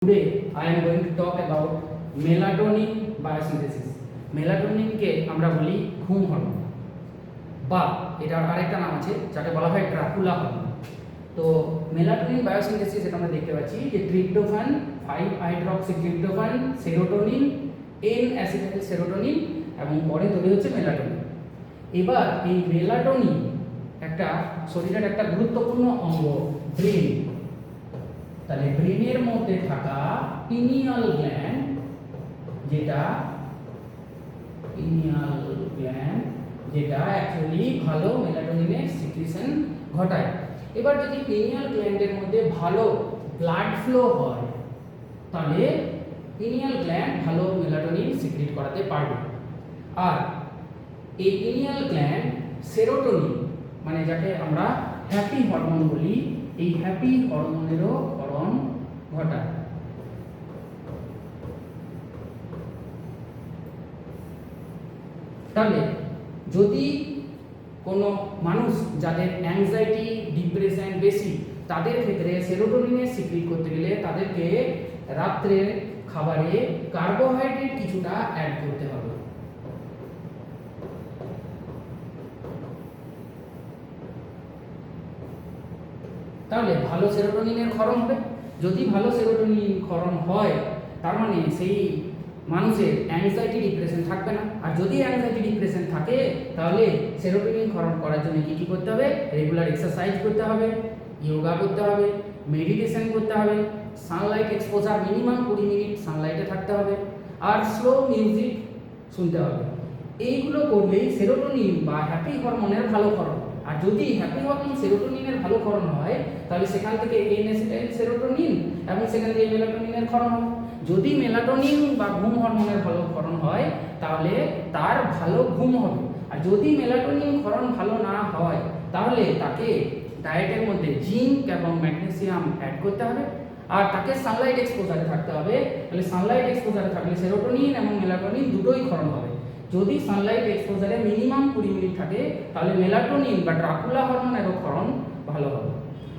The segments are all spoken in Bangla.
Today I am going to talk about melatonin biosynthesis. Melatonin কে আমরা বলি ঘুম হরমোন বা এটার আরেকটা নাম আছে যাকে বলা হয় ড্রাকুলা হরমোন। তো মেলাটোনিন বায়োসিনথেসিস এটা আমরা দেখতে পাচ্ছি যে ট্রিপ্টোফ্যান, 5-হাইড্রক্সিট্রিপ্টোফ্যান, সেরোটোনিন, N-অ্যাসিটাইল সেরোটোনিন এবং পরে তৈরি হচ্ছে মেলাটোনিন। এবার এই মেলাটোনিন একটা শরীরের একটা গুরুত্বপূর্ণ অঙ্গ ব্রেন। তাহলে ব্রেনের মধ্যে থাকা পিনিয়াল গ্ল্যান্ড যেটা অ্যাকচুয়ালি ভালো মেলাটোনিনের সিক্রিশন ঘটায়। এবার যদি পিনিয়াল গ্ল্যান্ডের মধ্যে ভালো ব্লাড ফ্লো হয় তাহলে পিনিয়াল গ্ল্যান্ড ভালো মেলাটোনিন সিক্রিট করাতে পারবে। আর এই পিনিয়াল গ্ল্যান্ড সেরোটোনিন মানে যাকে আমরা হ্যাপি হরমোন বলি, এই হ্যাপি হরমোনেরও ক্ষরণ ঘটায়। তাহলে যদি কোনো মানুষ যাদের অ্যাংজাইটি ডিপ্রেশন বেশি তাদের ক্ষেত্রে সেরোটোনিনের সিক্রিট করতে গেলে তাদেরকে রাত্রের খাবারে কার্বোহাইড্রেট কিছুটা অ্যাড করতে হবে। তাহলে ভালো সেরোটোনিনের ক্ষরণ হবে। যদি ভালো সেরোটোনিন ক্ষরণ হয় তার মানে সেই মানুষের অ্যাংজাইটি ডিপ্রেশন থাকবে না। আর যদি অ্যাংজাইটি ডিপ্রেশন থাকে তাহলে সেরোটোনিন ক্ষরণ করার জন্য কি করতে হবে? রেগুলার এক্সারসাইজ করতে হবে, যোগা করতে হবে, মেডিটেশন করতে হবে, সানলাইট এক্সপোজার মিনিমাম 20 মিনিট সানলাইটে থাকতে হবে, আর স্লো মিউজিক শুনতে হবে। এইগুলো করলেই সেরোটোনিন বা হ্যাপি হরমোনের ভালো ক্ষরণ। আর যদি হ্যাপি হরমোন সেরোটোনিনের ভালো ক্ষরণ হয় তাহলে সেখান থেকে N-অ্যাসিটাইল সেরোটোনিন এবং সেখান থেকে মেলাটোনিনের ক্ষরণ হবে। যদি মেলাটোনিন বা ঘুম হরমোনের ভালো ক্ষরণ হয় তাহলে তার ভালো ঘুম হবে। আর যদি মেলাটোনিন ক্ষরণ ভালো না হয় তাহলে তাকে ডায়েটের মধ্যে জিঙ্ক এবং ম্যাগনেসিয়াম অ্যাড করতে হবে। আর তাকে সানলাইট এক্সপোজারে থাকতে হবে। তাহলে সানলাইট এক্সপোজারে থাকলে সেরোটোনিন এবং মেলাটোনিন দুটোই ক্ষরণ হবে। যদি সানলাইট এক্সপোজারে মিনিমাম 20 মিনিট থাকে তাহলে মেলাটোনিন বা ড্রাকুলা হরমোনেরও ক্ষরণ ভালো হবে।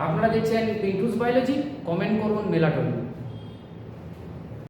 আপনারা দেখছেন পিন্টুস বায়োলজি, কমেন্ট করুন মেলাটোনিন।